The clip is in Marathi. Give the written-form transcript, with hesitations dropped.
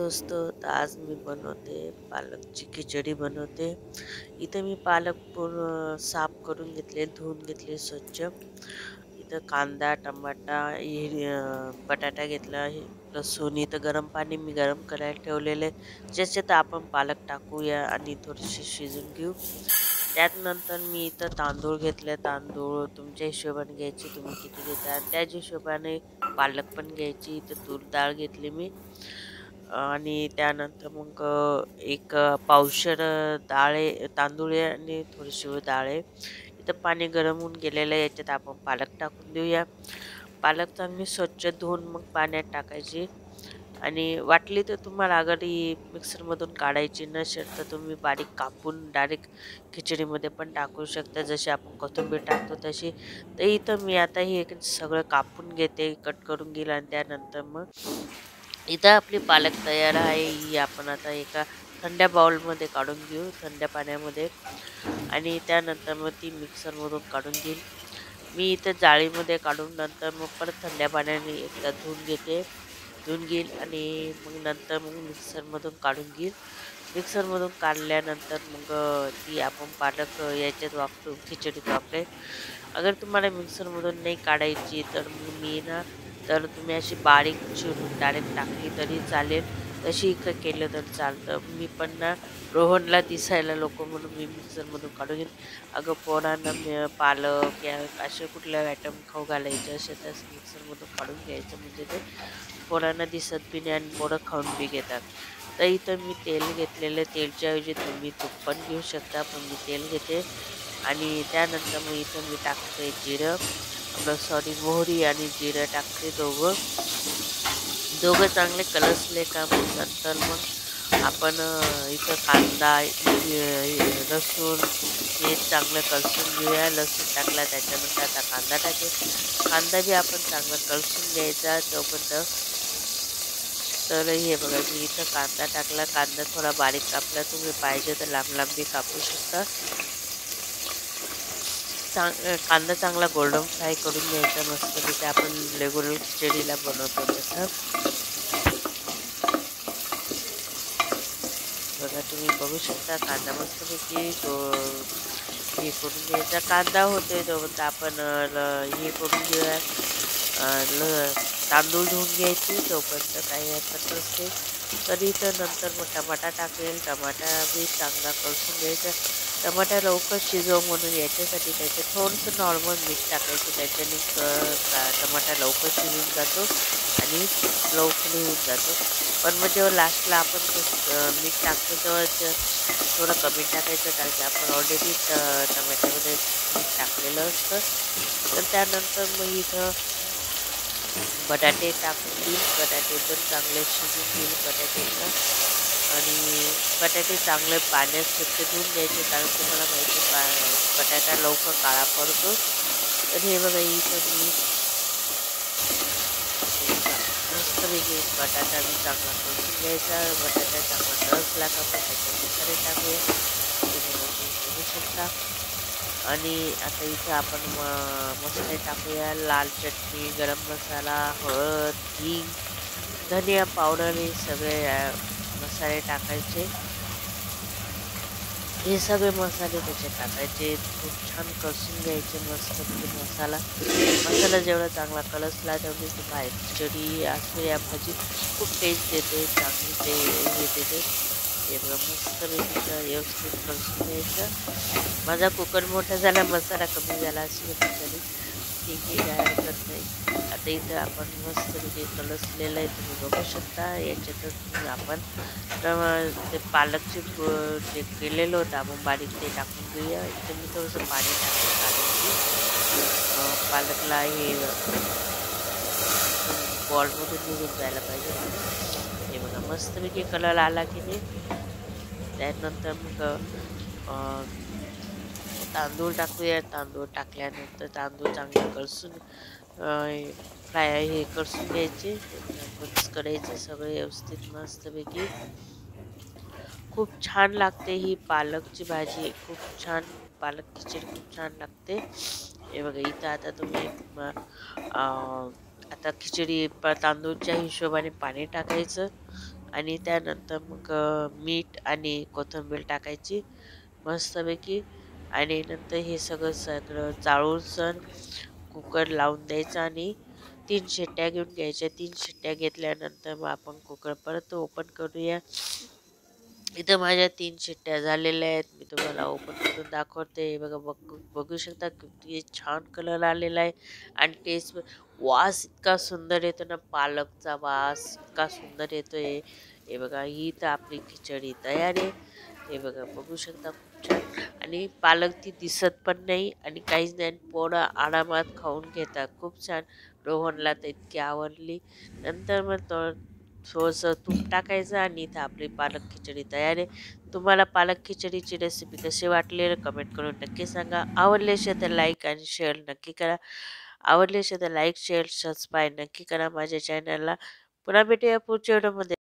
दोस्त, तर आज मी बनवते पालकची खिचडी बनवते. इथे मी पालक पूर्ण साफ करून घेतले, धुवून घेतले स्वच्छ. इथं कांदा, टमाटा, बटाटा घेतला, लसूण, इथं गरम पाणी मी गरम करायला ठेवलेले. ज्याच्यात आपण पालक टाकूया आणि थोडीशी शिजून घेऊ. त्यात नंतर मी इथं तांदूळ घेतले. तांदूळ तुमच्या हिशोबाने घ्यायचे, तुम्ही किती घेता आणि त्याच हिशोबाने पालक पण घ्यायची. इथं तूर डाळ घेतली मी आणि त्यानंतर मग एक पावशेर तांदूळ आहे आणि थोडीशी डाळ आहे. इथं पाणी गरम होऊन गेलेलं आहे. याच्यात आपण पालक टाकून देऊया. पालक चांगली स्वच्छ धुवून मग पाण्यात टाकायची आणि वाटली तर तुम्हाला अगर ही मिक्सरमधून काढायची नसेल तर तुम्ही बारीक कापून डायरेक्ट खिचडीमध्ये पण टाकू शकता, जशी आपण कोथिंबीर टाकतो तशी. तर इथं मी आता हे सगळं कापून घेते, कट करून घेईल आणि त्यानंतर मग इथं आपली पालक तयार आहे. ही आपण आता एका थंड्या बाउलमध्ये काढून घेऊ, थंड्या पाण्यामध्ये, आणि त्यानंतर मग ती मिक्सरमधून काढून घेईल. मी इथं जाळीमध्ये काढून नंतर मग परत थंड्या पाण्याने एकदा धुवून घेईल आणि मग नंतर मग मिक्सरमधून काढून घेईल. मिक्सरमधून काढल्यानंतर मग ती आपण पालक याच्यात वापरू, खिचडीत वापरेल. अगर तुम्हाला मिक्सरमधून नाही काढायची तर मग मी ना, तर तुम्ही अशी बारीक चिरून डायरेक्ट टाकली तरी चालेल, तशी केलं तर चालतं. मी पण ना रोहनला दिसायला नको म्हणून मी मिक्सरमधून काढून घेईन. अगं पोरांना पालक या असे कुठल्या आयटम खाऊ घालायचे असे तर मिक्सरमधून काढून घ्यायचं, म्हणजे ते पोरांना दिसत बी नाही आणि पोरं खाऊन बी घेतात. तर इथं मी तेल घेतलेलं, तेलच्या ऐवजी तुम्ही तूप पण घेऊ शकता, पण मी तेल घेते. आणि त्यानंतर मग इथं मी टाकते जिरं, मोहरी आणि जिरं टाकते दोघं दोघं चांगले कलसले का मग नंतर मग आपण इथं कांदा, लसूण हे चांगलं कलसून घेऊया. लसूण टाकला त्याच्यानंतर आता कांदा टाकेल. कांदा बी आपण चांगला कलसून घ्यायचा तोपर्यंत. तर हे बघा मी इथं कांदा टाकला. कांदा थोडा बारीक कापला, तुम्ही पाहिजे तर लांब लांबी कापू शकता. कांदा चांगला गोल्डन फ्राय करून घ्यायचा मस्तपैकी, आपण रेग्युलर खिचडीला बनवतो तसं. बघा तुम्ही बघू शकता कांदा मस्तपैकी हे करून घ्यायचा. कांदा होतोय तोपर्यंत आपण हे करून घेऊया, तांदूळ धुवून घ्यायचे तोपर्यंत काही हरकत नसते. तर इथं नंतर मग टमाटा टाकेल. टमाटा बी चांगला कळसून घ्यायचा. टमाटा लवकर शिजव म्हणून याच्यासाठी त्याच्यात थोडंसं नॉर्मल मीठ टाकायचं, त्याच्याने टमाटा लवकर शिजून जातो आणि लवकर होऊन जातो. पण मग जेव्हा लास्टला आपण मीठ टाकतो तेव्हा थोडं कमी टाकायचं, कारण की आपण ऑलरेडी टमाट्यामध्ये मीठ टाकलेलं असतं. तर त्यानंतर मग इथं बटाटे टाकून देईल. बटाटे पण चांगले शिजून घेईल बटाट्याला. आणि बटाटे चांगले पाण्यात स्वच्छ धुवून घ्यायचे, कारण तुम्हाला माहिती बटाटा लवकर काळा पडतो. तर हे बघा इथं मी मस्तपैकी बटाटा मी चांगला करून घ्यायचा. बटाटा चांगला रसला का मग त्याच्यात मसाले टाकूया. हे बघा तुम्ही बघू शकता. आणि आता इथं आपण मसाले टाकूया. लाल चटणी, गरम मसाला, हळद, हिंग, धनिया पावडर, हे सगळे मसाले टाकायचे. हे सगळे मसाले त्याच्यात टाकायचे. खूप छान कसून घ्यायचे मस्तपैकी मसाला जेवढा चांगला कलसला तेवढी ती खिचडी असू या भाजी खूप टेस्ट देते, चांगली ते हे देते. हे बघा मस्तपैकी व्यवस्थित कसून घ्यायचं. माझा कुकर मोठा झाला, मसाला कमी झाला अशी खिचडी. ठीक आहे, काय हरकत नाही. आता इथं आपण मस्तपैकी कलसलेलं आहे, तुम्ही बघू शकता. याच्यातच आपण ते पालकचे जे केलेलं होतं आपण बारीक ते टाकून घेऊया. इथं मी थोडंसं पाणी टाकलं, कारण की पालकला हे बॉलमधून निघून जायला पाहिजे म्हणून. हे बघा मस्तपैकी कलर आला की नाही. त्यानंतर मग तांदूळ टाकूया. तांदूळ टाकल्यानंतर तांदूळ चांगले कलसून फ्राय हे कलसून घ्यायचे. मिक्स करायचे सगळे व्यवस्थित मस्तपैकी. खूप छान लागते ही पालकची भाजी, खूप छान. पालक खिचडी खूप छान लागते. हे बघा इथं आता तुम्ही आता खिचडी तांदूळच्या हिशोबाने पाणी टाकायचं. आणि त्यानंतर मग मीठ आणि कोथिंबीर टाकायची मस्तपैकी. आणि नंतर हे सगळं सगळं चाळून सण कुकर लावून द्यायचा आणि 3 शिट्ट्या घेऊन घ्यायच्या. 3 शिट्ट्या घेतल्यानंतर मग आपण कुकर परत ओपन करूया. इथं माझ्या 3 शिट्ट्या झालेल्या आहेत. मी तुम्हाला ओपन करून दाखवते. हे बघा, बघू शकता किती छान कलर आलेला आहे. आणि टेस्ट, वास इतका सुंदर येतो ना, पालकचा वास इतका सुंदर येतोय. हे बघा, ही तर आपली खिचडी तयार आहे. हे बघा, बघू शकता खूप छान. आणि पालक ती दिसत पण नाही आणि काहीच नाही. पोरं आरामात खाऊन घेतात. खूप छान. रोहनला तर इतकी आवडली. नंतर मग थोडंसं तूप टाकायचं आणि इथं आपली पालक खिचडी तयार आहे. तुम्हाला पालक खिचडीची रेसिपी कशी वाटली कमेंट करून नक्की सांगा. आवडली असेल तर लाईक आणि शेअर नक्की करा. आवडली असेल तर लाईक, शेअर, सबस्क्राईब नक्की करा माझ्या चॅनलला. पुन्हा भेटूया पुढच्या व्हिडिओमध्ये.